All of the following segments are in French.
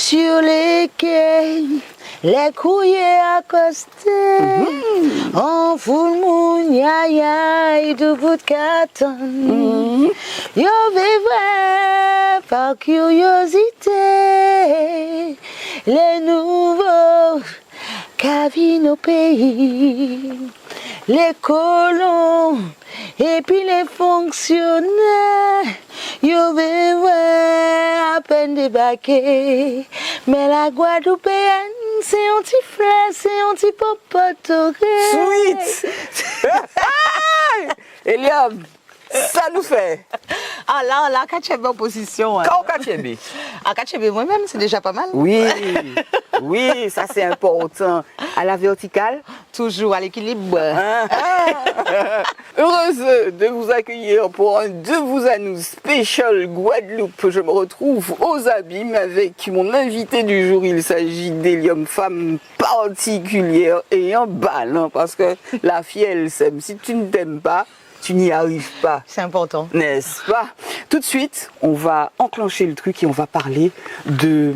sur les quais, les courriers accostés, en full moon, ya ya, de bout de carton. Yo vivrai par curiosité, les nouveaux qui au pays, les colons et puis les fonctionnaires. Yo vivrai à peine débarqué, mais la Guadeloupéenne, c'est un petit frère, c'est un petit popotoré. Sweet. Eliam, ça nous fait. Ah là, Kachebe en position. Quand Kachebe. Ah, Kachebe moi-même, c'est déjà pas mal. Oui, oui, ça c'est important. À la verticale. Toujours à l'équilibre. Heureuse de vous accueillir pour un De vous à nous spécial Guadeloupe. Je me retrouve aux abîmes avec mon invité du jour. Il s'agit d'Eliam, femme particulière et un bal, parce que la fille elle s'aime. Si tu ne t'aimes pas, tu n'y arrives pas. C'est important. N'est-ce pas? Tout de suite, on va enclencher le truc et on va parler de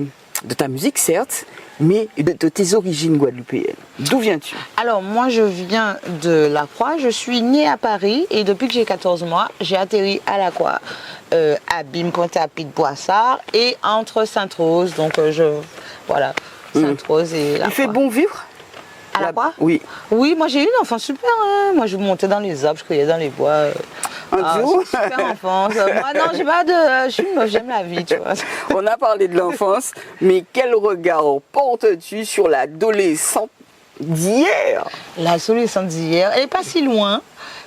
ta musique, certes, mais de tes origines guadeloupéennes. D'où viens-tu? Alors, moi, je viens de La Croix. Je suis née à Paris et depuis que j'ai 14 mois, j'ai atterri à La Croix, à Bim-Pointe-à-Pitre, Boissard et entre Sainte-Rose. Donc, voilà, Sainte-Rose et La Croix. Il fait bon vivre? À La Croix? Oui. Oui, moi j'ai eu une enfance super. Hein. Moi je montais dans les arbres, je criais dans les bois. Super enfance. Moi non, j'ai pas de. Je suis moche, j'aime la vie, tu vois. On a parlé de l'enfance, mais quel regard portes-tu sur l'adolescente d'hier? L'adolescente d'hier, elle est pas si loin.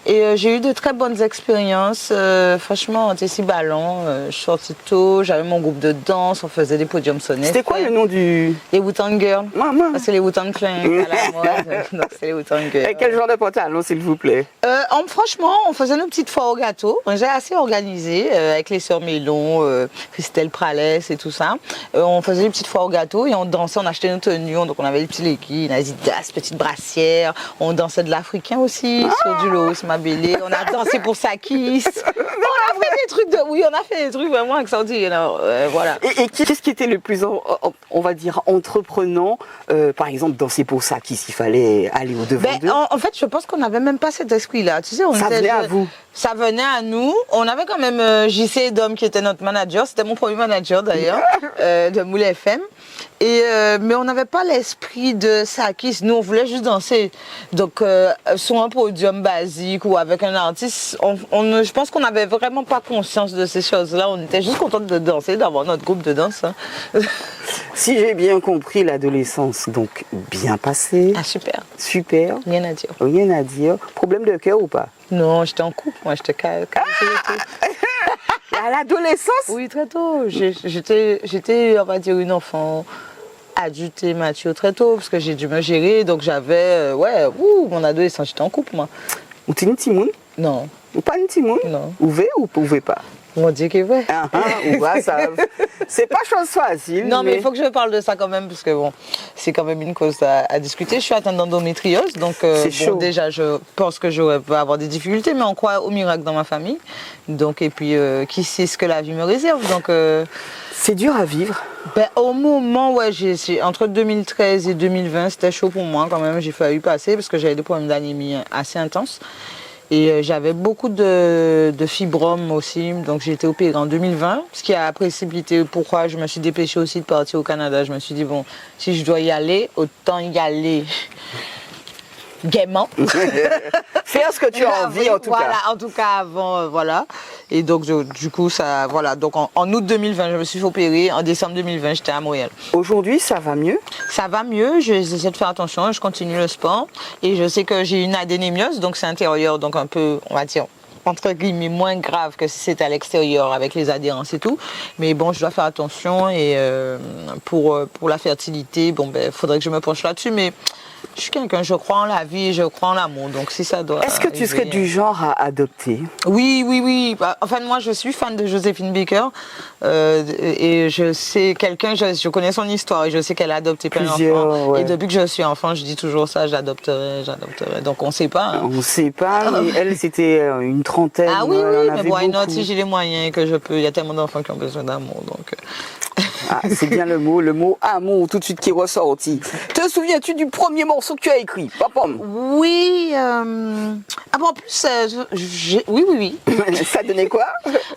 Et j'ai eu de très bonnes expériences. Franchement, on était si ballon. Je suis sortie tôt, j'avais mon groupe de danse, on faisait des podiums sonnets. C'était quoi le nom du... Les Wu-Tang Girls. Maman. C'est les Wu-Tang Clan à la mode. Donc c'est les Wu-Tang Girls. Et quel genre de pantalon, s'il vous plaît? Franchement, on faisait nos petites foires au gâteau. J'ai assez organisé avec les sœurs Mélon, Christelle Pralès et tout ça. On faisait des petites foires au gâteau et on dansait, on achetait nos tenues. Donc on avait des petits leggings, Adidas, petites brassières. On dansait de l'africain aussi, sur du lot, Mabélé. On a dansé pour Sakis. On a fait des trucs de... Oui, on a fait des trucs vraiment extraordinaires. Voilà. Et qu'est-ce qui était le plus, on va dire, entreprenant? Par exemple, danser pour Sakis, il fallait aller au-devant d'eux. En fait, je pense qu'on n'avait même pas cet esprit-là. Tu sais, ça venait à vous? Ça venait à nous. On avait quand même JC Dom qui était notre manager. C'était mon premier manager d'ailleurs, de Moule FM. Mais on n'avait pas l'esprit de Sakis. Nous, on voulait juste danser. Donc, sur un podium basique ou avec un artiste, je pense qu'on n'avait vraiment pas conscience de ces choses-là. On était juste contente de danser, d'avoir notre groupe de danse. Hein. Si j'ai bien compris, l'adolescence, donc, bien passée. Ah, super. Super. Rien à dire. Rien à dire. Problème de cœur ou pas? Non, j'étais en couple. Moi, j'étais À l'adolescence? Oui, très tôt. J'étais, on va dire, une enfant adulte et mature très tôt, parce que j'ai dû me gérer. Donc j'avais, mon adolescence, j'étais en couple, moi. Ou t'es une timoun? Non. Ou pas une timoun? Non. Ouvez ou pouvez pas? On dit que ouais. Ça, c'est pas chose facile. Non, mais il faut que je parle de ça quand même, parce que bon, c'est quand même une cause à discuter. Je suis atteinte d'endométriose, donc chaud. Déjà, je pense que je vais avoir des difficultés, mais on croit au miracle dans ma famille. Donc, et puis, qui sait ce que la vie me réserve. Donc, c'est dur à vivre. Au moment, entre 2013 et 2020, c'était chaud pour moi quand même. J'ai failli passer parce que j'avais des problèmes d'anémie assez intenses. Et j'avais beaucoup de fibromes aussi, donc j'ai été opérée en 2020, ce qui a précipité pourquoi je me suis dépêchée aussi de partir au Canada. Je me suis dit, bon, si je dois y aller, autant y aller gaiement. Faire ce que tu as envie, en tout cas. Voilà, en tout cas avant, voilà. Et donc, du coup, ça, voilà. Donc, en août 2020, je me suis fait opérer. En décembre 2020, j'étais à Montréal. Aujourd'hui, ça va mieux? Ça va mieux. J'essaie de faire attention. Je continue le sport. Et je sais que j'ai une adénémiose, donc c'est intérieur, donc un peu, on va dire, entre guillemets, moins grave que si c'était à l'extérieur avec les adhérences et tout. Mais bon, je dois faire attention. Et pour la fertilité, bon, faudrait que je me penche là-dessus. Mais je suis quelqu'un, je crois en la vie, je crois en l'amour, donc si ça doit... Est-ce que tu serais du genre à adopter? Oui. Enfin, moi, je suis fan de Joséphine Baker et je sais je connais son histoire et je sais qu'elle a adopté plein d'enfants. Ouais. Et depuis que je suis enfant, je dis toujours ça, j'adopterai. Donc, on ne sait pas. Hein. On ne sait pas, mais elle, c'était une trentaine. Ah oui, mais why not, si j'ai les moyens et que je peux... Il y a tellement d'enfants qui ont besoin d'amour, donc... Ah, c'est bien le mot amour tout de suite qui est ressorti. Te souviens-tu du premier morceau que tu as écrit, Papam? Oui, ah bon, en plus, oui. Ça donnait quoi?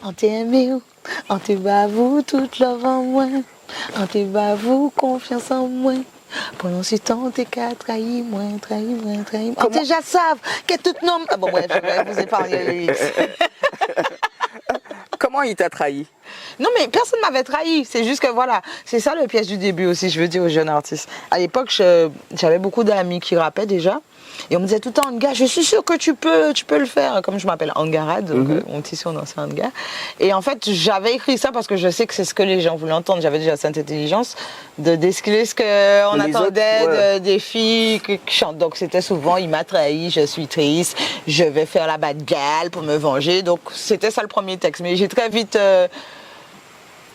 On t'aimé où? On te bavou toute love en moi. On te bavou confiance en moi. Pendant ce temps, t'es qu'à trahir moi. On déjà savent que tout nom. Ah bon, bref, je vais vous épargner les lyrics. Comment il t'a trahi? Non, mais personne ne m'avait trahi. C'est juste que voilà, c'est ça le piège du début aussi, je veux dire aux jeunes artistes. À l'époque, j'avais beaucoup d'amis qui rappaient déjà. Et on me disait tout le temps, Anga, je suis sûre que tu peux le faire. Comme je m'appelle Angara, donc mon petit surnom c'est Anga. Et en fait, j'avais écrit ça parce que je sais que c'est ce que les gens voulaient entendre. J'avais déjà cette intelligence de déceler ce qu'on attendait des filles qui chantent. Donc c'était souvent, il m'a trahi, je suis triste, je vais faire la bad girl pour me venger. Donc c'était ça le premier texte. Mais j'ai très vite...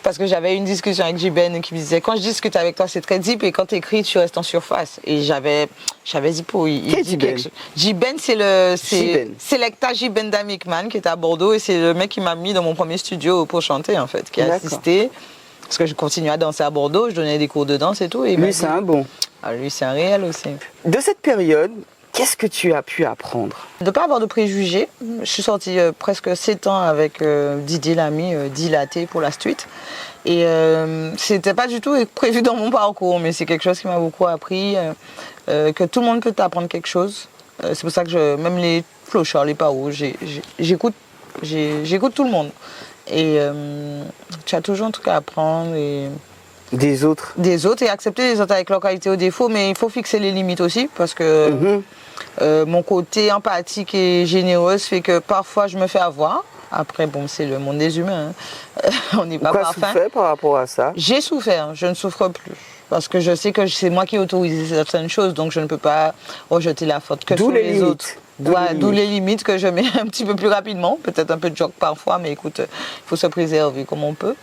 parce que j'avais une discussion avec J-Ben qui me disait quand je discute avec toi c'est très deep et quand tu écris tu restes en surface. Et j'avais Zippo. J-Ben c'est Lecta J-Ben d'Amicman qui était à Bordeaux et c'est le mec qui m'a mis dans mon premier studio pour chanter en fait, qui a assisté. Parce que je continuais à danser à Bordeaux, je donnais des cours de danse et tout. Et lui c'est un bon. Ah, lui c'est un réel aussi. De cette période, qu'est-ce que tu as pu apprendre? De ne pas avoir de préjugés. Je suis sortie presque 7 ans avec Didier Lamy, dilaté pour la street. Et c'était pas du tout prévu dans mon parcours, mais c'est quelque chose qui m'a beaucoup appris, que tout le monde peut t'apprendre quelque chose. C'est pour ça que même les flochards, les paos, j'écoute tout le monde. Et tu as toujours un truc à apprendre. Des autres et accepter les autres avec leurs qualités ou défauts, mais il faut fixer les limites aussi parce que mon côté empathique et généreuse fait que parfois je me fais avoir. Après, bon, c'est le monde des humains. Hein. On n'est pas parfait. Tu as souffert par rapport à ça? J'ai souffert, je ne souffre plus. Parce que je sais que c'est moi qui ai autorisé certaines choses, donc je ne peux pas rejeter la faute que sur les autres. D'où les limites que je mets un petit peu plus rapidement. Peut-être un peu de joke parfois, mais écoute, il faut se préserver comme on peut.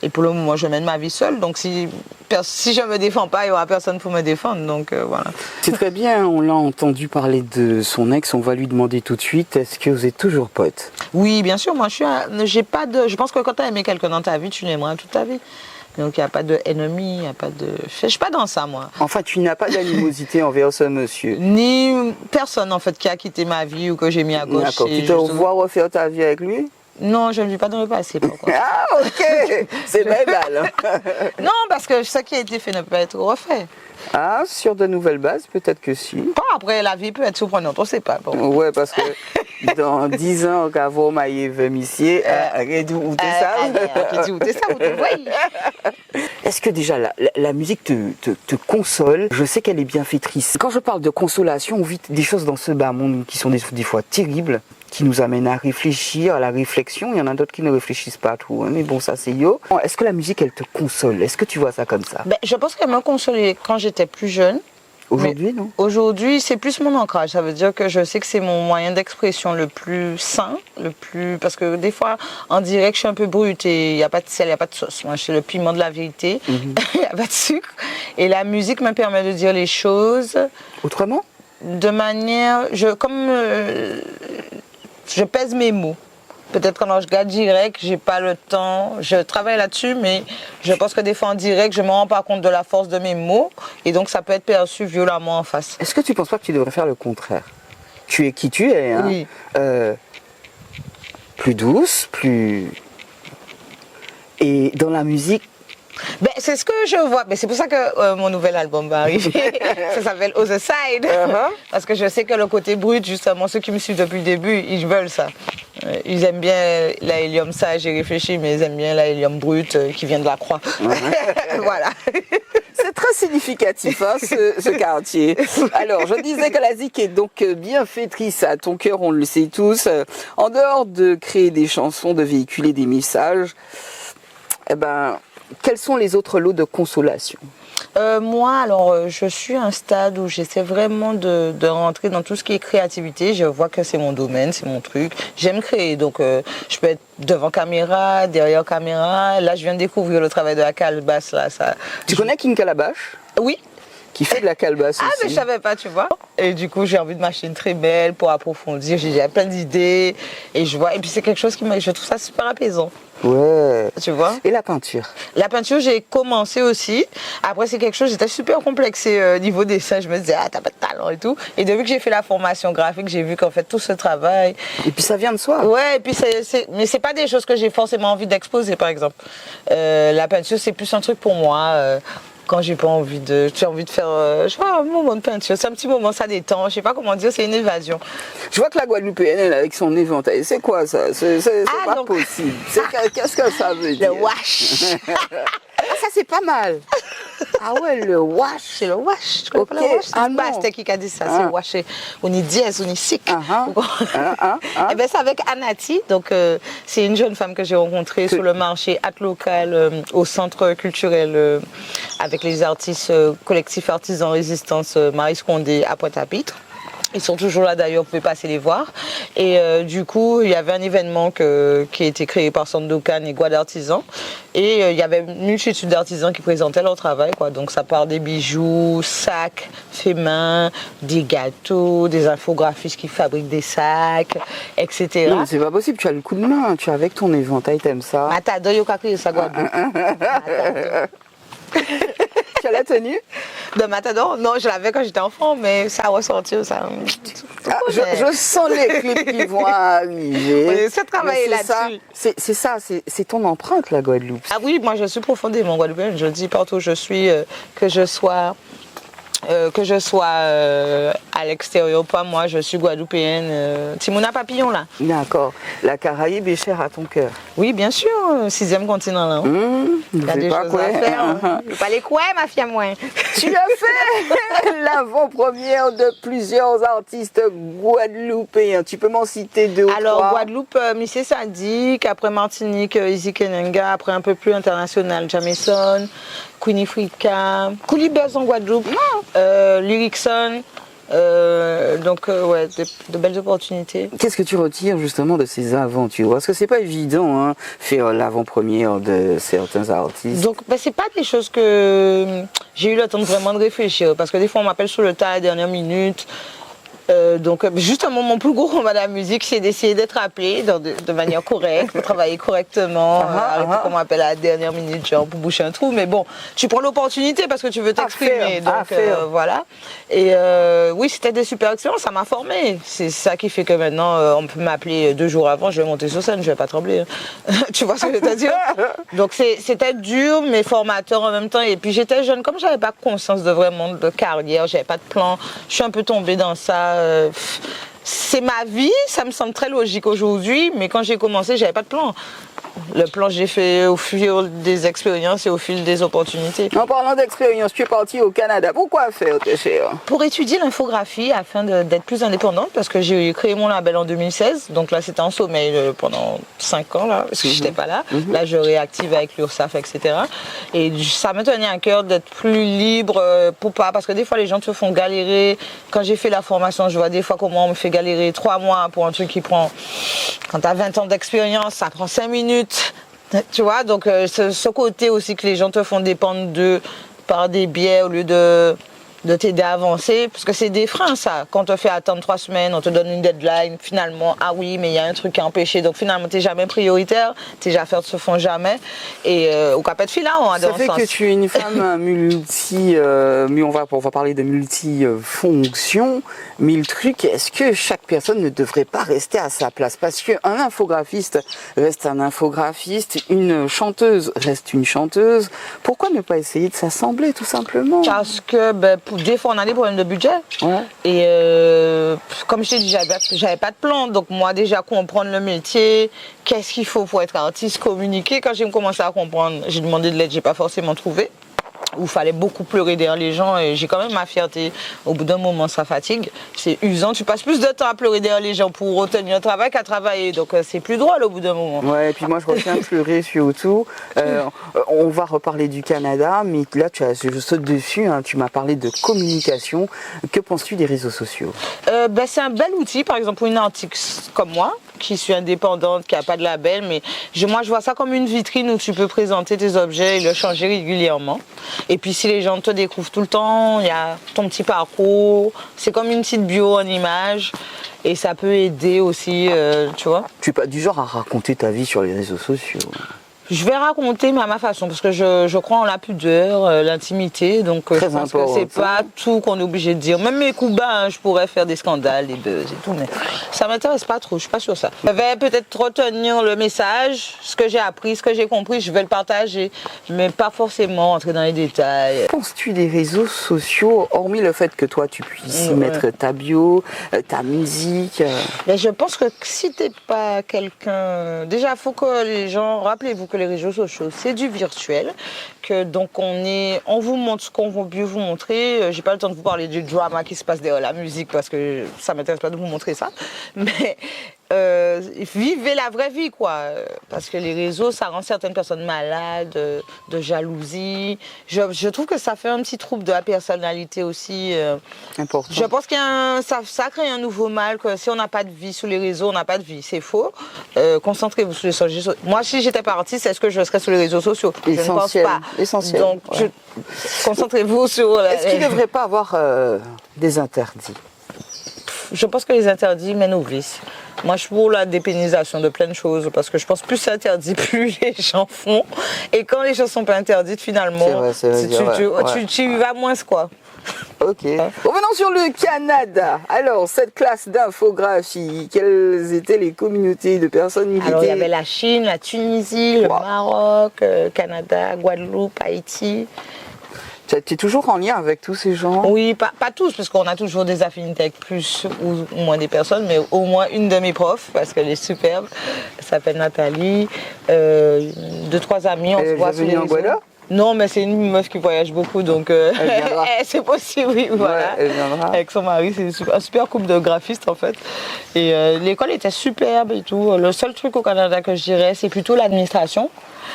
Et pour le moment, je mène ma vie seule. Donc, si je ne me défends pas, il n'y aura personne pour me défendre. Donc, voilà. C'est très bien. On l'a entendu parler de son ex. On va lui demander tout de suite, est-ce que vous êtes toujours potes? Oui, bien sûr. Moi, je pense que quand tu as aimé quelqu'un dans ta vie, tu l'aimeras toute ta vie. Donc, il n'y a pas d'ennemi, il n'y a pas de... Je ne suis pas dans ça, moi. Enfin, tu n'as pas d'animosité envers ce monsieur? Ni personne, en fait, qui a quitté ma vie ou que j'ai mis à gauche. D'accord. Tu te vois refaire ta vie avec lui? Non, je ne vis pas dans le passé. Pourquoi? Ah, ok. C'est bien mal. Non, parce que ce qui a été fait ne peut pas être refait. Ah, sur de nouvelles bases, peut-être que si. Pas après, la vie peut être surprenante, on ne sait pas. Bon. Ouais, parce que dans 10 ans, quand vous m'avez vérifié, où t'es ça? Où t'es ça, où t'es voyez. Est-ce que déjà la musique te console? Je sais qu'elle est bienfaitrice. Quand je parle de consolation, on vit des choses dans ce bas monde qui sont des fois terribles, qui nous amènent à réfléchir, à la réflexion. Il y en a d'autres qui ne réfléchissent pas trop, hein, mais bon, ça c'est yo. Est-ce que la musique, elle te console? Est-ce que tu vois ça comme ça? Je pense qu'elle m'a consolée quand j'étais plus jeune. Aujourd'hui, non? Aujourd'hui, c'est plus mon ancrage. Ça veut dire que je sais que c'est mon moyen d'expression le plus sain, parce que des fois, en direct, je suis un peu brute et il n'y a pas de sel, il n'y a pas de sauce. Moi, je suis le piment de la vérité. Il n'y a pas de sucre. Et la musique me permet de dire les choses. Autrement? De manière... Je pèse mes mots. Peut-être quand je regarde direct, j'ai pas le temps. Je travaille là-dessus, mais je pense que des fois en direct, je me rends pas compte de la force de mes mots. Et donc, ça peut être perçu violemment en face. Est-ce que tu penses pas que tu devrais faire le contraire? Tu es qui tu es, hein? Oui. Plus douce, plus... Et dans la musique, c'est ce que je vois. C'est pour ça que mon nouvel album va arriver. Ça s'appelle Other Side. Parce que je sais que le côté brut, justement, ceux qui me suivent depuis le début, ils veulent ça. Ils aiment bien la hélium sage, j'ai réfléchi, mais ils aiment bien la hélium brute qui vient de la croix. Voilà. C'est très significatif, hein, ce quartier. Alors, je disais que la zik est donc bienfaitrice à ton cœur, on le sait tous. En dehors de créer des chansons, de véhiculer des messages, quels sont les autres lots de consolation? Moi, alors, je suis à un stade où j'essaie vraiment de rentrer dans tout ce qui est créativité. Je vois que c'est mon domaine, c'est mon truc. J'aime créer, donc je peux être devant caméra, derrière caméra. Là, je viens de découvrir le travail de la calebasse. Là, ça... Tu connais King Calabash? Oui. qui fait de la calebasse Ah, mais aussi. je savais pas, tu vois. Et du coup, j'ai envie de m'acheter une très belle pour approfondir. J'ai plein d'idées. Et je vois. Et puis, c'est quelque chose je trouve ça super apaisant. Ouais. Tu vois. Et la peinture? La peinture, j'ai commencé aussi. Après, c'est quelque chose, j'étais super complexée niveau dessin. Je me disais, ah, t'as pas de talent et tout. Et depuis que j'ai fait la formation graphique, j'ai vu qu'en fait, tout ce travail. Et puis ça vient de soi. Ouais, et puis mais c'est pas des choses que j'ai forcément envie d'exposer, par exemple. La peinture, c'est plus un truc pour moi. Quand j'ai envie de faire, je sais pas, un moment de peinture. C'est un petit moment, ça détend. Je sais pas comment dire, c'est une évasion. Je vois que la Guadeloupéenne, elle, avec son éventail, c'est quoi ça? C'est pas donc- possible. Qu'est-ce que ça veut Le dire? wash. Ah, ça c'est pas mal. Ah ouais, le wash. C'est le wash. Tu connais pas Ok. le wash? Ah C'est non. pas Aztec qui a dit ça, Ah. c'est wash. On est dièse, on est sick. Eh ben, c'est avec Anati. Donc, c'est une jeune femme que j'ai rencontrée sur le marché At Local au centre culturel avec les artistes collectifs artisans résistance Marie Scondé à Pointe-à-Pitre. Ils sont toujours là d'ailleurs, vous pouvez passer les voir. Et du coup, il y avait un événement qui a été créé par Sandokan et Guad Artisans. Et il y avait une multitude d'artisans qui présentaient leur travail, quoi. Donc ça part des bijoux, sacs faits main, des gâteaux, des infographistes qui fabriquent des sacs, etc. Non, c'est pas possible, tu as le coup de main, tu as avec ton éventail, t'aimes ça. Matador, yo ka créé ça, Guadeloupe. Matador. Tu as la tenue? De Matador? Non, je l'avais quand j'étais enfant, mais ça a ressorti, ça. Ah, je sens les clips qui vont arriver. On essaie de travailler Mais c'est là-dessus. C'est ça, c'est ton empreinte, la Guadeloupe. Ah oui, moi je suis profondément guadeloupéenne, je le dis partout où je suis, que je sois à l'extérieur ou pas, moi je suis guadeloupéenne. Timouna Papillon là. D'accord. La Caraïbe est chère à ton cœur. Oui, bien sûr, 6e continent là. Il y a C'est des pas choses quoi. à faire. Hein. Je vais pas les quoi, ma fille à moi. Tu as fait l'avant-première de plusieurs artistes guadeloupéens. Tu peux m'en citer deux ou Alors, trois? Guadeloupe, Missy Sadik, après Martinique, Izzy Kenenga, après un peu plus international, Jamison, Queenie Frika, Coolibuzz en Guadeloupe, Lyricson. Ouais, de belles opportunités. Qu'est-ce que tu retires justement de ces aventures? Parce que c'est pas évident, hein, faire l'avant-première de certains artistes. Donc, c'est pas des choses que j'ai eu le temps vraiment de réfléchir. Parce que des fois, on m'appelle sur le tas à la dernière minute. Justement, mon plus gros combat de la musique, c'est d'essayer d'être appelé de manière correcte, de travailler correctement, arrêter qu'on m'appelle à la dernière minute, genre pour boucher un trou. Mais bon, tu prends l'opportunité parce que tu veux t'exprimer. Voilà. Et oui, c'était des super expériences, ça m'a formé. C'est ça qui fait que maintenant, on peut m'appeler 2 jours avant, je vais monter sur scène, je vais pas trembler. Hein. Tu vois ce que je veux te dire? Donc c'était dur, mais formateur en même temps. Et puis j'étais jeune, comme j'avais pas conscience de carrière, j'avais pas de plan, je suis un peu tombée dans ça. C'est ma vie, ça me semble très logique aujourd'hui, mais quand j'ai commencé, j'avais pas de plan. Le plan, j'ai fait au fil des expériences et au fil des opportunités. En parlant d'expérience, tu es parti au Canada. Pourquoi faire, tes chers? Pour étudier l'infographie afin d'être plus indépendante, parce que j'ai créé mon label en 2016. Donc là, c'était en sommeil pendant 5 ans, là, parce que j'étais pas là. Là, je réactive avec l'URSSAF, etc. Et ça me tenait à cœur d'être plus libre, parce que des fois, les gens te font galérer. Quand j'ai fait la formation, je vois des fois comment on me fait galérer 3 mois pour un truc qui prend... Quand tu as 20 ans d'expérience, ça prend 5 minutes. Tu vois, donc ce côté aussi que les gens te font dépendre par des biais au lieu de t'aider à avancer, parce que c'est des freins ça. Quand on te fait attendre 3 semaines, on te donne une deadline, finalement, ah oui, mais il y a un truc qui a empêché, donc finalement, tu n'es jamais prioritaire, tes affaires ne se font jamais, et au capet de fil, là, on a Ça fait que tu es une femme on va parler de multifonction, 1000 trucs. Est-ce que chaque personne ne devrait pas rester à sa place? Parce qu'un infographiste reste un infographiste, une chanteuse reste une chanteuse. Pourquoi ne pas essayer de s'assembler, tout simplement? Parce que, des fois, on a des problèmes de budget. Ouais. Et comme je t'ai dit, j'avais pas de plan. Donc, moi, déjà, comprendre le métier, qu'est-ce qu'il faut pour être artiste, communiquer. Quand j'ai commencé à comprendre, j'ai demandé de l'aide, j'ai pas forcément trouvé. Où il fallait beaucoup pleurer derrière les gens et j'ai quand même ma fierté. Au bout d'un moment, ça fatigue. C'est usant. Tu passes plus de temps à pleurer derrière les gens pour retenir le travail qu'à travailler. Donc, c'est plus drôle au bout d'un moment. Ouais, et puis moi, je retiens pleurer surtout. On va reparler du Canada, mais là, je saute dessus. Hein, tu m'as parlé de communication. Que penses-tu des réseaux sociaux? C'est un bel outil, par exemple, pour une artiste comme moi, qui suis indépendante, qui n'a pas de label, mais moi je vois ça comme une vitrine où tu peux présenter tes objets et le changer régulièrement. Et puis si les gens te découvrent tout le temps, il y a ton petit parcours, c'est comme une petite bio en image et ça peut aider aussi, tu vois. Tu es pas du genre à raconter ta vie sur les réseaux sociaux? Je vais raconter, mais à ma façon, parce que je crois en la pudeur, l'intimité, donc je pense que c'est pas tout qu'on est obligé de dire. Même mes coups bas, hein, je pourrais faire des scandales, des buzz et tout, mais ça m'intéresse pas trop, je suis pas sur ça. Je vais peut-être retenir le message, ce que j'ai appris, ce que j'ai compris, je vais le partager, mais pas forcément entrer dans les détails. Penses-tu des réseaux sociaux, hormis le fait que toi tu puisses y mettre ta bio, ta musique Mais je pense que si t'es pas quelqu'un... Déjà, il faut que les gens... Rappelez-vous que les réseaux sociaux, c'est du virtuel. Que donc on vous montre ce qu'on veut mieux vous montrer. J'ai pas le temps de vous parler du drama qui se passe derrière la musique parce que ça m'intéresse pas de vous montrer ça. Mais vivez la vraie vie, quoi. Parce que les réseaux, ça rend certaines personnes malades, de jalousie. Je trouve que ça fait un petit trouble de la personnalité aussi. Important. Je pense qu'il y a ça crée un nouveau mal, que si on n'a pas de vie sur les réseaux, on n'a pas de vie. C'est faux. Concentrez-vous sur les réseaux sociaux. Moi, si j'étais pas artiste, est-ce que je serais sur les réseaux sociaux? Essentiel. Je ne pense pas. Essentiel. Donc, concentrez-vous sur... Est-ce qu'il ne devrait pas avoir des interdits? Je pense que les interdits mènent au vice. Moi, je suis pour la dépénalisation de plein de choses parce que je pense plus c'est interdit, plus les gens font. Et quand les choses ne sont pas interdites, finalement, tu y vas moins, quoi. Ok. Revenons sur le Canada. Alors, cette classe d'infographie, quelles étaient les communautés de personnes qui Alors, il y étaient... avait la Chine, la Tunisie, le Maroc, Canada, Guadeloupe, Haïti. Tu es toujours en lien avec tous ces gens? Oui, pas tous, parce qu'on a toujours des affinités avec plus ou moins des personnes, mais au moins une de mes profs, parce qu'elle est superbe. Elle s'appelle Nathalie. 2-3 amis, on se voit sur les réseaux. Non, mais c'est une meuf qui voyage beaucoup, donc c'est possible, oui, voilà. Ouais, elle viendra. Avec son mari, c'est un super couple de graphistes, en fait. Et l'école était superbe et tout. Le seul truc au Canada que je dirais, c'est plutôt l'administration.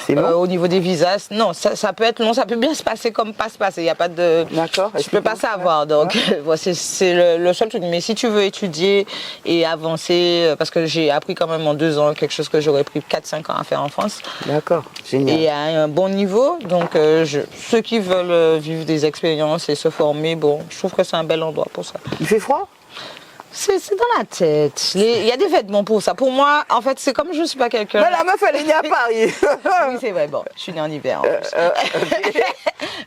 Au niveau des visas, non, ça peut être long, ça peut bien se passer comme pas se passer. Il n'y a pas de. D'accord. Je peux pas savoir. Donc, c'est le seul truc. Mais si tu veux étudier et avancer, parce que j'ai appris quand même en 2 ans quelque chose que j'aurais pris 4-5 ans à faire en France. D'accord, génial. Et à un bon niveau. Donc, ceux qui veulent vivre des expériences et se former, bon, je trouve que c'est un bel endroit pour ça. Il fait froid? C'est dans la tête. Il y a des vêtements pour ça. Pour moi, en fait, c'est comme je ne suis pas quelqu'un... Mais la meuf, elle est née à Paris. Oui, c'est vrai. Bon, je suis née en hiver en plus. Okay.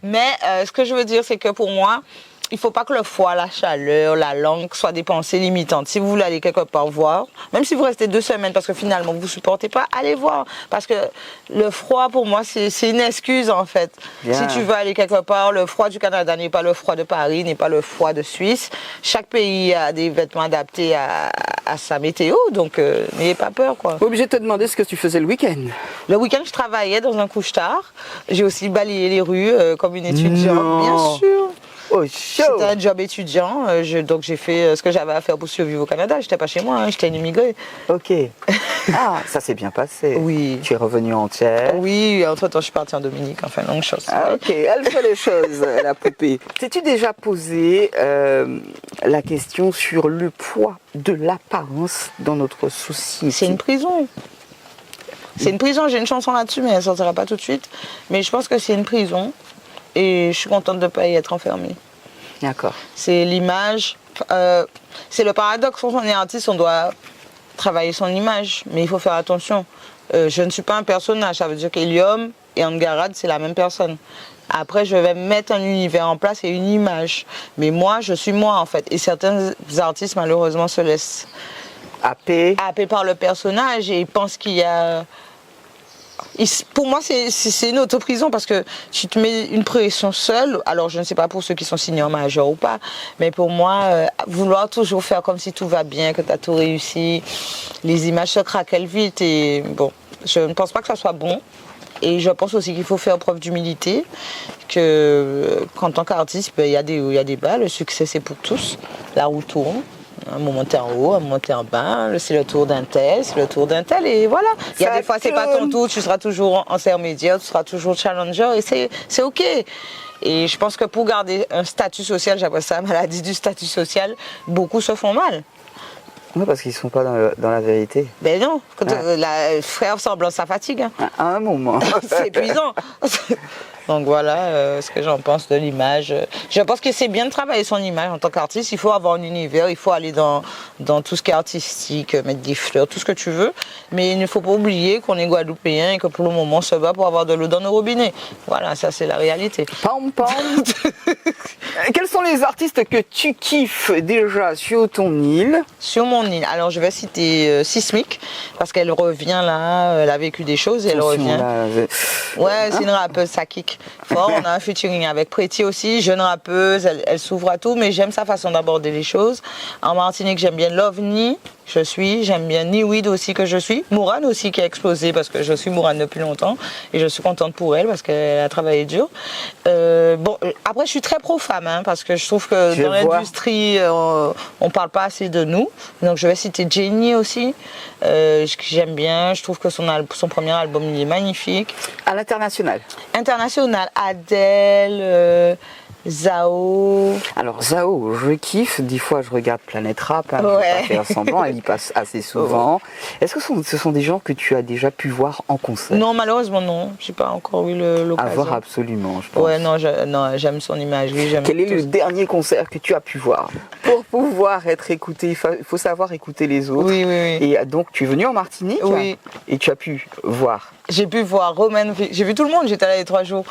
Mais ce que je veux dire, c'est que pour moi, il ne faut pas que le froid, la chaleur, la langue soient des pensées limitantes. Si vous voulez aller quelque part voir, même si vous restez 2 semaines parce que finalement vous ne supportez pas, allez voir. Parce que le froid, pour moi, c'est une excuse en fait. Bien. Si tu veux aller quelque part, le froid du Canada n'est pas le froid de Paris, n'est pas le froid de Suisse. Chaque pays a des vêtements adaptés à sa météo, donc n'ayez pas peur, quoi. Obligé de te demander ce que tu faisais le week-end. Le week-end, je travaillais dans un couche-tard. J'ai aussi balayé les rues comme une étudiante, bien sûr. Oh, c'était un job étudiant, donc j'ai fait ce que j'avais à faire pour survivre au Canada. J'étais pas chez moi, hein, j'étais une immigrée. Ok. Ah, ça s'est bien passé. Oui. Tu es revenue entière. Oui, entre-temps, je suis partie en Dominique, enfin, longue chose. Ah, ok, elle fait les choses, la poupée. T'es-tu déjà posé la question sur le poids de l'apparence dans notre société? C'est une prison. C'est une prison, j'ai une chanson là-dessus, mais elle ne sortira pas tout de suite. Mais je pense que c'est une prison. Et je suis contente de ne pas y être enfermée. D'accord. C'est l'image. C'est le paradoxe. Quand on est artiste, on doit travailler son image. Mais il faut faire attention. Je ne suis pas un personnage. Ça veut dire qu'Hélium et Angarad, c'est la même personne. Après, je vais mettre un univers en place et une image. Mais moi, je suis moi, en fait. Et certains artistes, malheureusement, se laissent happer par le personnage et ils pensent qu'il y a... Pour moi, c'est une autoprison parce que tu te mets une pression seule. Alors, je ne sais pas pour ceux qui sont seniors majeurs ou pas, mais pour moi, vouloir toujours faire comme si tout va bien, que tu as tout réussi, les images se craquellent vite et bon, je ne pense pas que ça soit bon. Et je pense aussi qu'il faut faire preuve d'humilité, qu'en tant qu'artiste, il y a des hauts, il y a des bas. Le succès, c'est pour tous. La roue tourne. Un moment t'es en haut, un moment t'es en bas, c'est le tour d'un tel, c'est le tour d'un tel, et voilà. Il y a des fois, c'est pas ton tour, tu seras toujours intermédiaire, tu seras toujours challenger, et c'est OK. Et je pense que pour garder un statut social, j'appelle ça la maladie du statut social, beaucoup se font mal. Oui, parce qu'ils ne sont pas dans la vérité. Ben non, quand frère semblant, ça fatigue. Hein. À un moment. C'est épuisant. Donc voilà ce que j'en pense de l'image. Je pense que c'est bien de travailler son image en tant qu'artiste. Il faut avoir un univers, il faut aller dans tout ce qui est artistique, mettre des fleurs, tout ce que tu veux. Mais il ne faut pas oublier qu'on est guadeloupéen et que pour le moment on se bat pour avoir de l'eau dans nos robinets. Voilà, ça c'est la réalité. Pam pam. Quels sont les artistes que tu kiffes déjà sur ton île? Sur mon île, alors je vais citer Sismic parce qu'elle revient là, elle a vécu des choses et elle revient. Ouais, c'est une rappeuse, ça kick fort. On a un featuring avec Pretty aussi, jeune rappeuse, elle s'ouvre à tout, mais j'aime sa façon d'aborder les choses. En Martinique, j'aime bien Lovni. J'aime bien Niweed aussi que je suis, Mourane aussi qui a explosé parce que je suis Mourane depuis longtemps et je suis contente pour elle parce qu'elle a travaillé dur. Bon, après je suis très pro-femme parce que je trouve que dans l'industrie on parle pas assez de nous, donc je vais citer Jenny aussi, j'aime bien, je trouve que son premier album il est magnifique. À l'international? International, Adele, Zao. Alors Zao, je kiffe, des fois je regarde Planète Rap, je vais pas faire semblant, elle y passe assez souvent. Est-ce que ce sont des gens que tu as déjà pu voir en concert? Non, malheureusement non, j'ai pas encore eu l'occasion. À voir absolument, je pense. Ouais, non, j'aime son imagerie. Quel est le dernier concert que tu as pu voir? Pour pouvoir être écouté, il faut savoir écouter les autres. Oui. Et donc tu es venu en Martinique? Oui. Et tu as pu voir? J'ai pu voir Romain, j'ai vu tout le monde, j'étais là les 3 jours,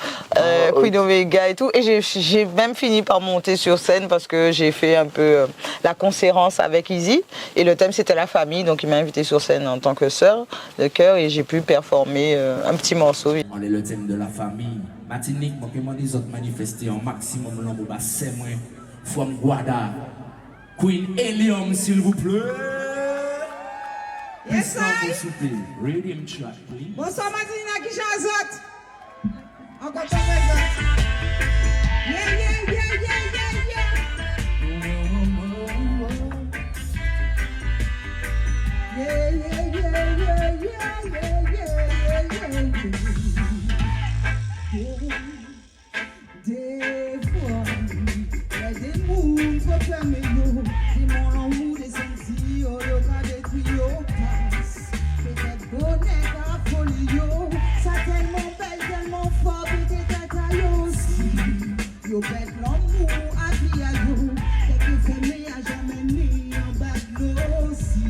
Queen Omega et tout, et j'ai même fini par monter sur scène parce que j'ai fait un peu la concérence avec Izzy, et le thème c'était la famille, donc il m'a invité sur scène en tant que sœur de cœur, et j'ai pu performer un petit morceau. On est le thème de la famille. Martinique, moi, comment les autres manifester en maximum l'ombre, bah c'est moi, Femme Guada, Queen Helium, s'il vous plaît. Yes, I. Rhythm track, please. Bonsoir Martina qui chante. Encore ton présent. Yeah. Des fois, il y a des moules pour fermer nous. Des monts en mou, des sentis, au local des tuyaux. Peut-être bonnet à folio. Ça tellement belle, tellement fort, peut-être à taillot aussi. Yo bête l'amour, à qui à yo. Quelques fermés à jamais mis en bas de l'eau aussi.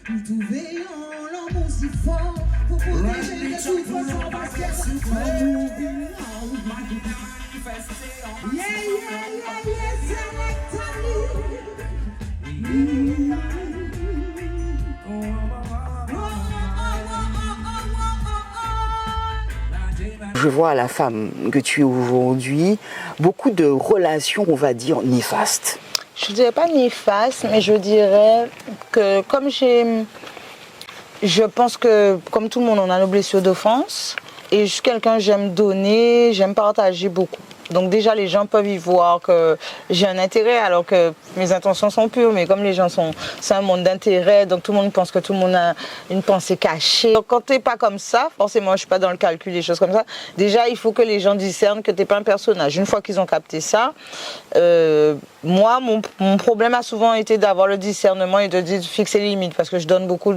Vous trouvez en l'amour si fort. Pour protéger de toute façon, parce que c'est l'amour. Yeah, select Je vois à la femme que tu es aujourd'hui beaucoup de relations, on va dire, néfastes. Je ne dirais pas néfaste, mais je dirais que comme je pense que comme tout le monde, on a nos blessures d'offense. Et je suis quelqu'un, j'aime donner, j'aime partager beaucoup. Donc déjà, les gens peuvent y voir que j'ai un intérêt alors que mes intentions sont pures. Mais comme les gens c'est un monde d'intérêt, donc tout le monde pense que tout le monde a une pensée cachée. Donc quand t'es pas comme ça, forcément, je suis pas dans le calcul, des choses comme ça. Déjà, il faut que les gens discernent que t'es pas un personnage. Une fois qu'ils ont capté ça, moi, mon problème a souvent été d'avoir le discernement et de fixer les limites parce que je donne beaucoup.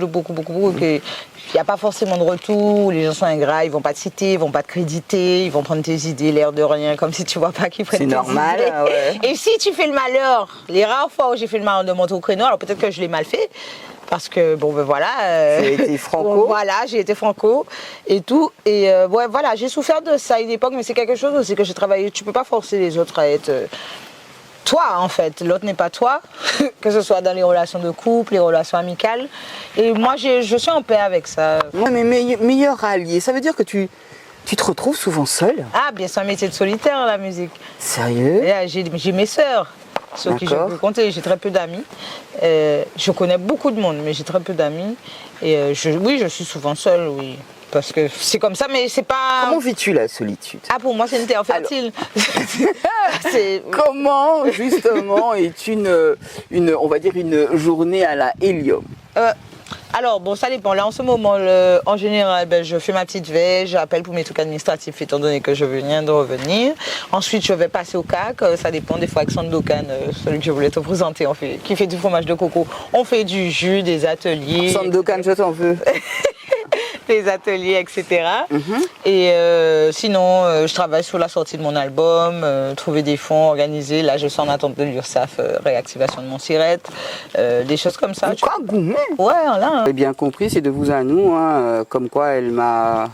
Et il n'y a pas forcément de retour, les gens sont ingrats, ils vont pas te citer, ils vont pas te créditer, ils vont prendre tes idées, l'air de rien, comme si tu vois pas qu'ils prennent tes idées. C'est normal, ouais. Et si tu fais le malheur, les rares fois où j'ai fait le malheur de monter au créneau, alors peut-être que je l'ai mal fait, parce que bon ben voilà. Tu as été franco. Voilà, j'ai été franco et tout. Et ouais, voilà, j'ai souffert de ça à une époque, mais c'est quelque chose aussi que j'ai travaillé. Tu peux pas forcer les autres à être toi en fait, l'autre n'est pas toi, que ce soit dans les relations de couple, les relations amicales. Et moi je suis en paix avec ça. Ouais, mais meilleur allié, ça veut dire que tu te retrouves souvent seule? Ah bien, c'est un métier de solitaire la musique. Sérieux? J'ai mes sœurs, sur qui je peux compter, j'ai très peu d'amis. Je connais beaucoup de monde, mais j'ai très peu d'amis. Et oui, je suis souvent seule, oui. Parce que c'est comme ça, mais c'est pas... Comment vis-tu la solitude? Ah, pour moi, c'est une terre fertile. Comment, justement, est on va dire, une journée à la Helium? Alors, bon, ça dépend. Là, en ce moment, en général, je fais ma petite veille, j'appelle pour mes trucs administratifs, étant donné que je viens de revenir. Ensuite, je vais passer au CAC. Ça dépend des fois avec Sandokan, celui que je voulais te présenter, qui fait du fromage de coco. On fait du jus, des ateliers. Sandokan, je t'en veux. les ateliers, etc. Et sinon, je travaille sur la sortie de mon album, trouver des fonds, organiser. Là, je suis en attente de l'URSSAF, réactivation de mon SIRET, des choses comme ça. Quoi, gourmet? Ouais, là. J'ai bien compris, c'est de vous à nous, hein, comme quoi elle m'a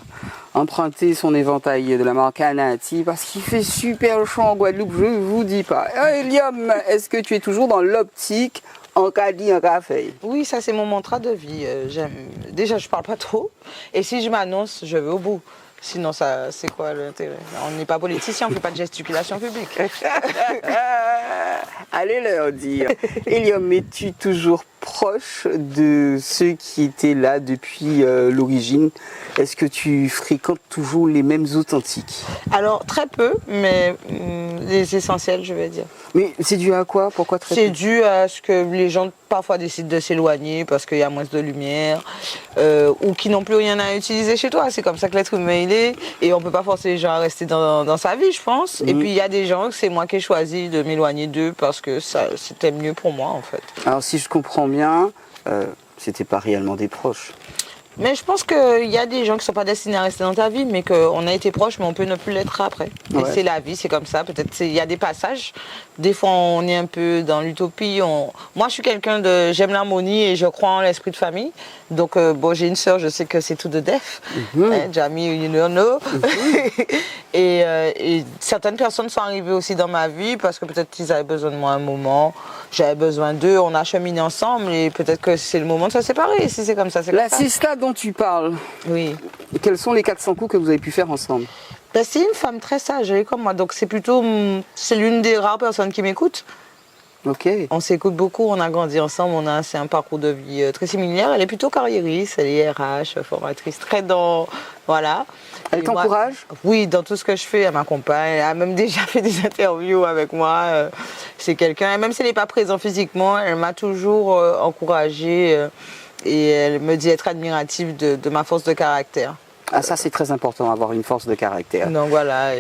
emprunté son éventail de la marque Anati parce qu'il fait super chaud en Guadeloupe, je vous dis pas. Elium, est-ce que tu es toujours dans l'optique en caddie, en café? Oui, ça c'est mon mantra de vie. Déjà, je parle pas trop. Et si je m'annonce, je vais au bout. Sinon, ça, c'est quoi l'intérêt? On n'est pas politicien, on ne fait pas de gesticulation publique. Allez leur dire. Elium, es-tu toujours proche de ceux qui étaient là depuis l'origine? Est-ce que tu fréquentes toujours les mêmes authentiques? Alors, très peu, mais les essentiels, je vais dire. Mais c'est dû à quoi? Pourquoi très C'est peu? dû à ce que les gens parfois décident de s'éloigner parce qu'il y a moins de lumière ou qui n'ont plus rien à utiliser chez toi. C'est comme ça que l'être humain il est et on ne peut pas forcer les gens à rester dans sa vie, je pense. Et puis il y a des gens que c'est moi qui ai choisi de m'éloigner d'eux parce que c'était mieux pour moi en fait. Alors si je comprends bien, c'était pas réellement des proches. Mais je pense qu'il y a des gens qui ne sont pas destinés à rester dans ta vie, mais qu'on a été proches, mais on peut ne plus l'être après. Ouais. Et c'est la vie, c'est comme ça. Peut-être il y a des passages. Des fois, on est un peu dans l'utopie. Moi, je suis quelqu'un de... J'aime l'harmonie et je crois en l'esprit de famille. Donc, bon, j'ai une sœur, je sais que c'est tout de def. Jamie, you know. Et certaines personnes sont arrivées aussi dans ma vie parce que peut-être qu'ils avaient besoin de moi un moment. J'avais besoin d'eux. On a cheminé ensemble et peut-être que c'est le moment de se séparer. Si c'est comme ça, c'est comme La ça. Sista dont tu parles, Oui. quels sont les 400 coups que vous avez pu faire ensemble? Ben, c'est une femme très sage, elle est comme moi. Donc c'est l'une des rares personnes qui m'écoute. Ok. On s'écoute beaucoup, on a grandi ensemble, c'est un parcours de vie très similaire. Elle est plutôt carriériste, elle est RH, formatrice, très dans... Voilà. Elle Et moi, t'encourage? Oui, dans tout ce que je fais, elle m'accompagne. Elle a même déjà fait des interviews avec moi. C'est quelqu'un, même si elle n'est pas présente physiquement, elle m'a toujours encouragée et elle me dit être admirative de ma force de caractère. Ah ça c'est très important, avoir une force de caractère. Donc voilà,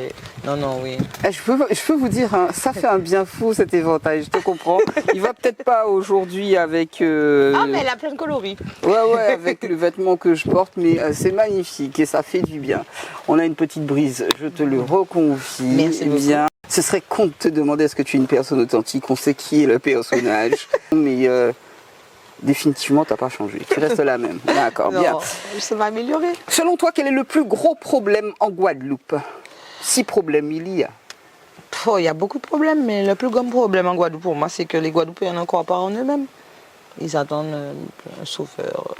oui. Je peux vous dire, hein, ça fait un bien fou cet éventail, je te comprends. Il va peut-être pas aujourd'hui avec... Ah mais elle a plein de coloris. Ouais, avec le vêtement que je porte, mais c'est magnifique et ça fait du bien. On a une petite brise, je te le reconfie. Merci beaucoup. Bien. Ce serait con de te demander est-ce que tu es une personne authentique, on sait qui est le personnage, mais définitivement t'as pas changé, tu restes la même. D'accord, bien. Ça va améliorer. Selon toi, quel est le plus gros problème en Guadeloupe? Si problème il y a. Il y a beaucoup de problèmes, mais le plus grand problème en Guadeloupe pour moi, c'est que les Guadeloupéens n'en croient pas en eux-mêmes. Ils attendent un sauveur,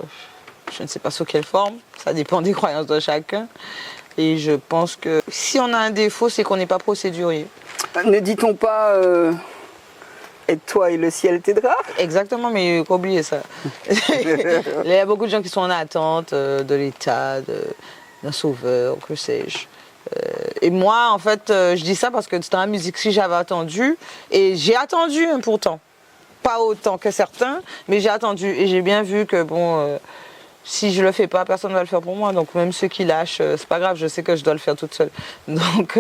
je ne sais pas sous quelle forme, ça dépend des croyances de chacun. Et je pense que si on a un défaut, c'est qu'on n'est pas procédurier. Ne dit-on pas aide-toi et le ciel t'aidera? Exactement, mais il faut pas oublier ça. Il y a beaucoup de gens qui sont en attente de l'État, d'un sauveur, que sais-je. Et moi, en fait, je dis ça parce que dans la musique, si j'avais attendu, et j'ai attendu pourtant, pas autant que certains, mais j'ai attendu et j'ai bien vu que bon, si je le fais pas, personne ne va le faire pour moi. Donc même ceux qui lâchent, c'est pas grave, je sais que je dois le faire toute seule. Donc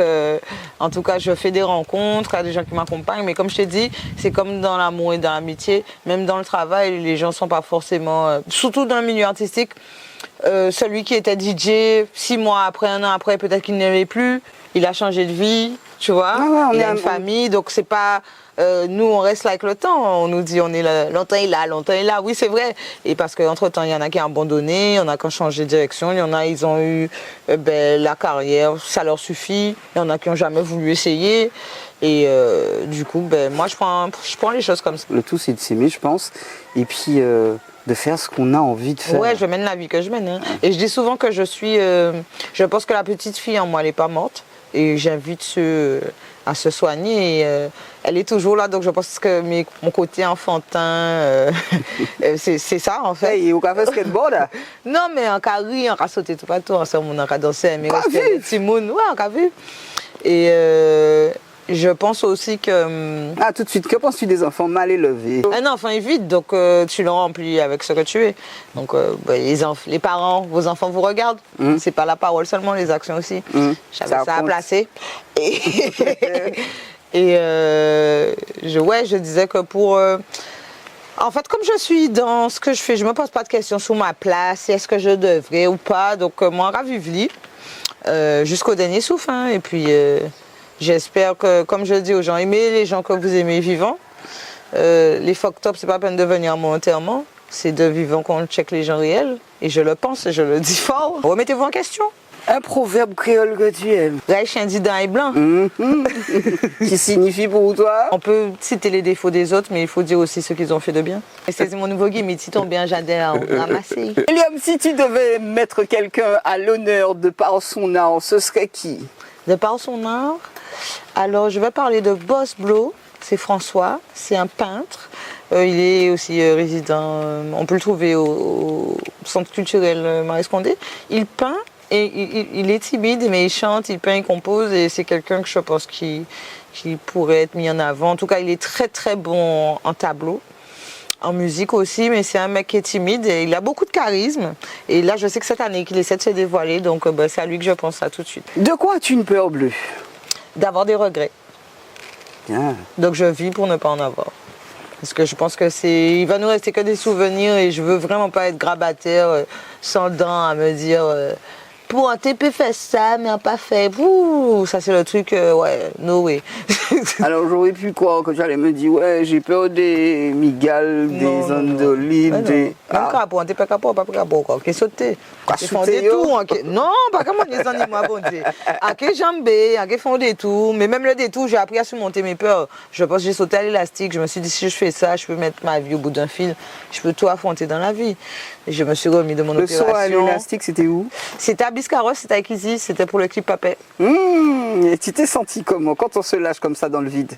en tout cas, je fais des rencontres, il y a des gens qui m'accompagnent, mais comme je t'ai dit, c'est comme dans l'amour et dans l'amitié, même dans le travail, les gens sont pas forcément, surtout dans le milieu artistique. Celui qui était DJ, 6 mois après, 1 an après, peut-être qu'il n'y avait plus. Il a changé de vie, tu vois. Il a une famille, donc c'est pas... nous, on reste là avec le temps. On nous dit, on est là, longtemps il est là. Oui, c'est vrai. Et parce qu'entre-temps, il y en a qui ont abandonné, il y en a qui ont changé de direction, il y en a, ils ont eu la carrière, ça leur suffit. Il y en a qui n'ont jamais voulu essayer. Et du coup, moi, je prends les choses comme ça. Le tout, c'est de s'aimer, je pense. Et puis... de faire ce qu'on a envie de faire. Ouais, je mène la vie que je mène. Hein. Et je dis souvent que je pense que la petite fille en moi, elle n'est pas morte. Et j'invite ceux à se soigner. Et, elle est toujours là, donc je pense que mon côté enfantin, c'est ça en fait. Hey, au café skateboard? Non, mais en cas ri, on a sauté tout partout, ensemble, on a dansé, mais resté petit monde. Ouais, on a vu. Et je pense aussi que... Ah, tout de suite, que penses-tu des enfants mal élevés? Un enfant est vide, donc tu le remplis avec ce que tu es. Donc les parents, vos enfants vous regardent. C'est pas la parole seulement, les actions aussi. J'avais ça à placer. Et je disais que pour En fait, comme je suis dans ce que je fais, je me pose pas de questions sur ma place, est-ce que je devrais ou pas. Donc, moi, ravively, jusqu'au dernier souffle. Hein. Et puis, j'espère que, comme je dis aux gens, aimez les gens que vous aimez vivants. Les fuck top, c'est pas la peine de venir à mon enterrement. C'est de vivant qu'on check les gens réels. Et je le pense et je le dis fort. Remettez-vous en question. Un proverbe créole que tu aimes. Là, chien dit d'un et blanc. Qui signifie pour toi? On peut citer les défauts des autres, mais il faut dire aussi ce qu'ils ont fait de bien. Et c'est mon nouveau gimmick, si ton bien, j'adhère à ramasser. Eliom, si tu devais mettre quelqu'un à l'honneur de par son art, ce serait qui? De par son art, alors je vais parler de Boss Blow, c'est François, c'est un peintre. Il est aussi résident, on peut le trouver au centre culturel Maurice Condé. Il peint. Et il est timide, mais il chante, il peint, il compose, et c'est quelqu'un que je pense qui pourrait être mis en avant. En tout cas, il est très très bon en tableau, en musique aussi, mais c'est un mec qui est timide et il a beaucoup de charisme. Et là, je sais que cette année, qu'il essaie de se dévoiler, donc c'est à lui que je pense ça tout de suite. De quoi as-tu une peur bleue? D'avoir des regrets. Ah. Donc je vis pour ne pas en avoir. Parce que je pense que il va nous rester que des souvenirs et je veux vraiment pas être grabataire, sans dents à me dire... Pour un TP fait ça, mais un pas fait. Ouh, ça c'est le truc, ouais, no way. Alors j'aurais pu croire que tu allais me dire, ouais, j'ai peur des migales, des andolides, des... Même capot, on t'es pas capot, pas capot, quoi. Qu'est-ce que sauté? Ils font des tours. Non, pas comme les animaux, bon Dieu. À quel jambé, à quel font des tours. Mais même le détour, j'ai appris à surmonter mes peurs. Je pense que j'ai sauté à l'élastique. Je me suis dit, si je fais ça, je peux mettre ma vie au bout d'un fil. Je peux tout affronter dans la vie. Et je me suis remis de mon opération. Le saut à l'élastique, c'était où? C'était à Biscarrosse, c'était avec Izzy, c'était pour le clip Papet. Et tu t'es senti comment quand on se lâche comme ça dans le vide?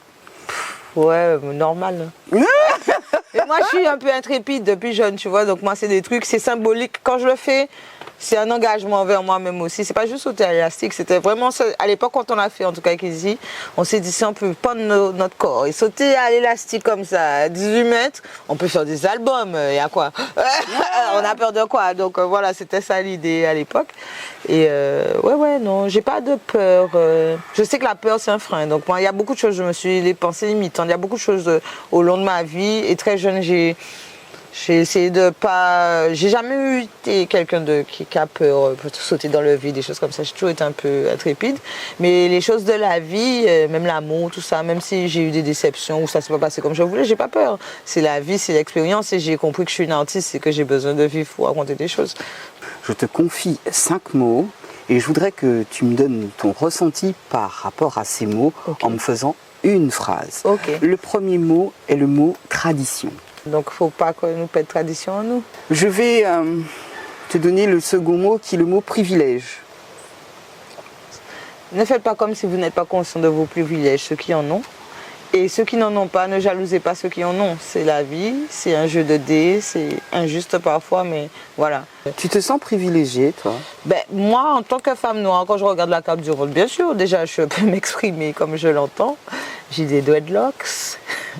Ouais, normal. Et moi, je suis un peu intrépide depuis jeune, tu vois. Donc moi, c'est des trucs, c'est symbolique. Quand je le fais, c'est un engagement envers moi-même aussi. C'est pas juste sauter à l'élastique, c'était vraiment à l'époque quand on l'a fait, en tout cas avec Izzy, on s'est dit si on peut prendre notre corps et sauter à l'élastique comme ça, à 18 mètres, on peut faire des albums. Il y a quoi? On a peur de quoi? Donc voilà, c'était ça l'idée à l'époque. Et ouais, non, j'ai pas de peur. Je sais que la peur, c'est un frein. Donc moi, il y a beaucoup de choses, je me suis les pensées limitantes. Il y a beaucoup de choses au long de ma vie. Et très jeune, j'ai essayé de pas... J'ai jamais été quelqu'un qui a peur, pour sauter dans le vide, des choses comme ça. J'ai toujours été un peu intrépide. Mais les choses de la vie, même l'amour, tout ça, même si j'ai eu des déceptions où ça s'est pas passé comme je voulais, j'ai pas peur. C'est la vie, c'est l'expérience. Et j'ai compris que je suis une artiste et que j'ai besoin de vivre pour raconter des choses. Je te confie 5 mots et je voudrais que tu me donnes ton ressenti par rapport à ces mots en me faisant une phrase. Okay. Le premier mot est le mot tradition. Donc, il ne faut pas que nous pète tradition en nous. Je vais te donner le second mot qui est le mot privilège. Ne faites pas comme si vous n'êtes pas conscient de vos privilèges, ceux qui en ont. Et ceux qui n'en ont pas, ne jalousez pas ceux qui en ont. C'est la vie, c'est un jeu de dés, c'est injuste parfois, mais voilà. Tu te sens privilégiée, toi? Moi, en tant que femme noire, quand je regarde la carte du rôle, bien sûr, déjà, je peux m'exprimer comme je l'entends. J'ai des dreadlocks.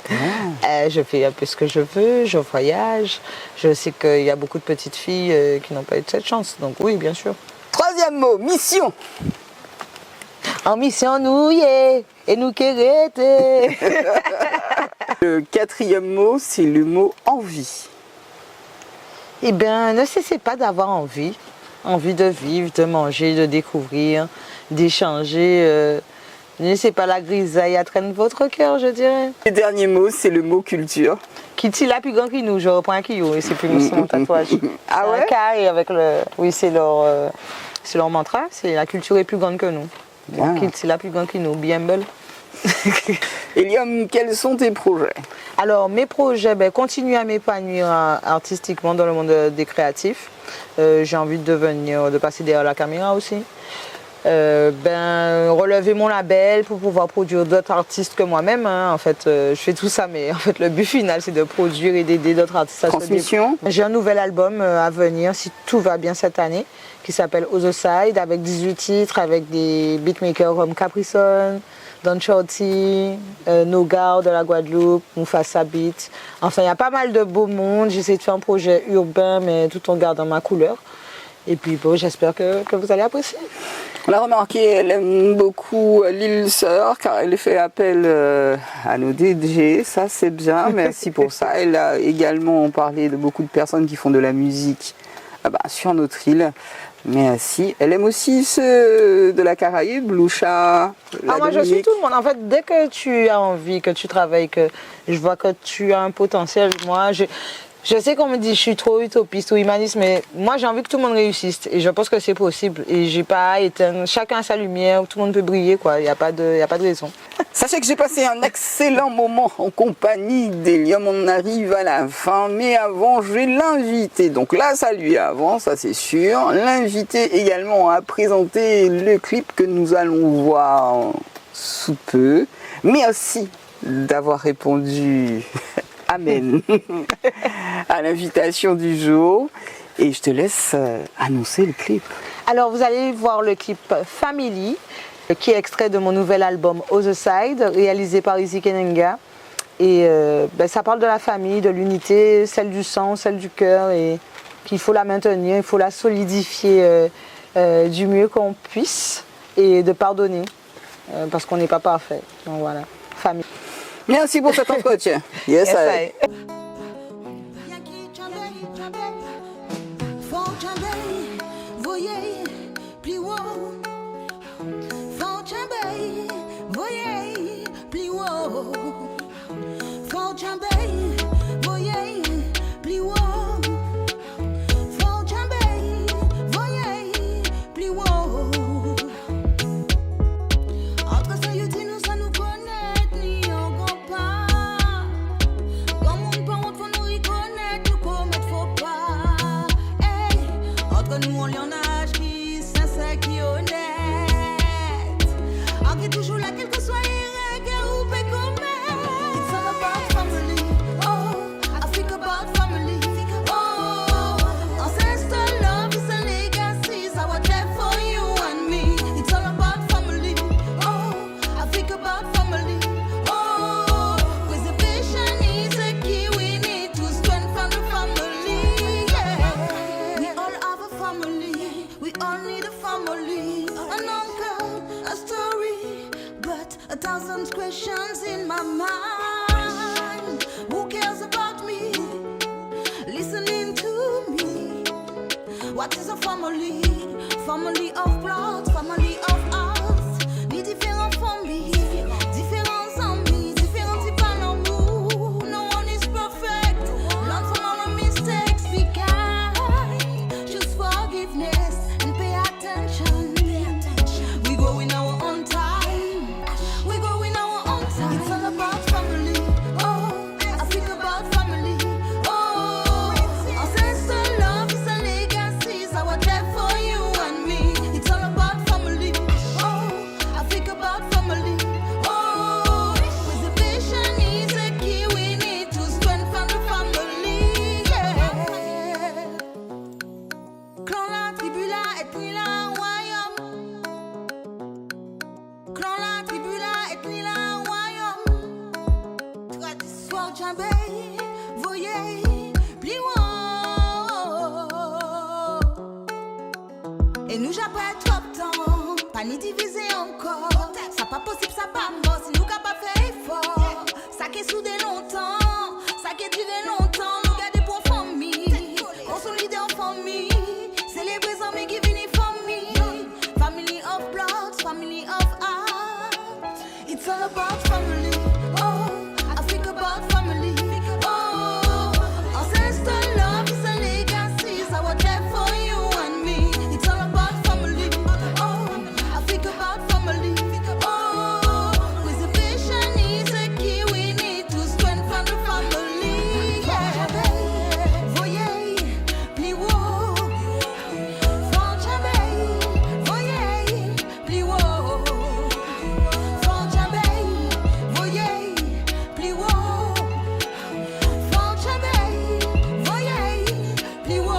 Je fais un peu ce que je veux, je voyage. Je sais qu'il y a beaucoup de petites filles qui n'ont pas eu cette chance. Donc oui, bien sûr. Troisième mot, mission. En mission, nous y est, et nous quérete. Le quatrième mot, c'est le mot envie. Eh bien, ne cessez pas d'avoir envie. Envie de vivre, de manger, de découvrir, d'échanger. Ne laissez pas la grisaille atteindre votre cœur, je dirais. Le dernier mot, c'est le mot culture. Qui tire la plus grande qui nous, je reprends un kilo et c'est plus mon tatouage. Ah ouais? Un carré avec le... Oui, c'est leur mantra, c'est la culture est plus grande que nous. Ah. Qui tire la plus grande qui nous, Bienbel. Eliom, quels sont tes projets? Alors, mes projets, continuer à m'épanouir artistiquement dans le monde des créatifs. J'ai envie de passer derrière la caméra aussi. Relever mon label pour pouvoir produire d'autres artistes que moi-même. Hein. En fait, je fais tout ça, mais en fait, le but final, c'est de produire et d'aider d'autres artistes à Transmission. J'ai un nouvel album à venir, si tout va bien cette année, qui s'appelle Other Side, avec 18 titres, avec des beatmakers comme Caprison, Don Shorty, Nogar de la Guadeloupe, Mufasa Beat. Enfin, il y a pas mal de beaux mondes. J'essaie de faire un projet urbain, mais tout en gardant ma couleur. Et puis bon, j'espère que vous allez apprécier. On a remarqué, elle aime beaucoup l'île Sœur car elle fait appel à nos DJ, ça c'est bien, merci pour ça. Elle a également parlé de beaucoup de personnes qui font de la musique sur notre île. Merci. Elle aime aussi ceux de la Caraïbe, Loucha, la Moi je suis Dominique. tout le monde. En fait, dès que tu as envie, que tu travailles, que je vois que tu as un potentiel, moi je sais qu'on me dit que je suis trop utopiste ou humaniste, mais moi j'ai envie que tout le monde réussisse et je pense que c'est possible. Et j'ai pas à éteindre, chacun a sa lumière, tout le monde peut briller, quoi. Il n'y a pas de raison. Sachez que j'ai passé un excellent moment en compagnie d'Hélium. On arrive à la fin, mais avant, je vais l'inviter. Donc là, ça lui est avant, ça c'est sûr. L'inviter également à présenter le clip que nous allons voir sous peu. Merci d'avoir répondu amen à l'invitation du jour. Et je te laisse annoncer le clip. Alors vous allez voir le clip Family, qui est extrait de mon nouvel album Other Side, réalisé par Izzy Kenenga. Et ça parle de la famille, de l'unité, celle du sang, celle du cœur, et qu'il faut la maintenir, il faut la solidifier du mieux qu'on puisse, et de pardonner, parce qu'on n'est pas parfait. Donc voilà, famille. Merci pour cet entretien. Yes, I. Questions in my mind. Who cares about me? Listening to me. What is a family? Family of blood, family of us. Ni différents familles, différents amis, différents types d'amour. No one is perfect. Learn from our mistakes. Be kind. Choose forgiveness and pay attention. We go in our own time. We go in our own time. It's all about family. Oh, I think about family. Oh, ancestral love is a legacy. It's our death for you and me. It's all about family. Oh, I think about family. Oh, preservation is a key. We need to strengthen the family. Yeah. Clan la, tribu la, ethnie la, royaume. Clan la, tribu la, ethnie la, royaume. Tradition jambé, voyez, pliant. Et nous j'appelle trop de temps, pas ni divisé encore. Ça pas possible, ça pas mort, si nous capables faire effort. Ça qui est soudé longtemps, ça qui est duré longtemps. Nous garder pour famille, consolider en famille. Célébrer amis qui viennent famille. Family of blood, family of heart. It's all about family. Oh, I think about family. Oh, ancestral love is a legacy. It's our death for you and me. It's all about family. Oh, I think about family. Oh, preservation is a key. We need to strengthen the family. Yeah. Voyez, pli wo. Fort jamais. Voyez, pli wo. Fort jamais. Voyez, pli wo. Fort jamais. Voyez, pli wo.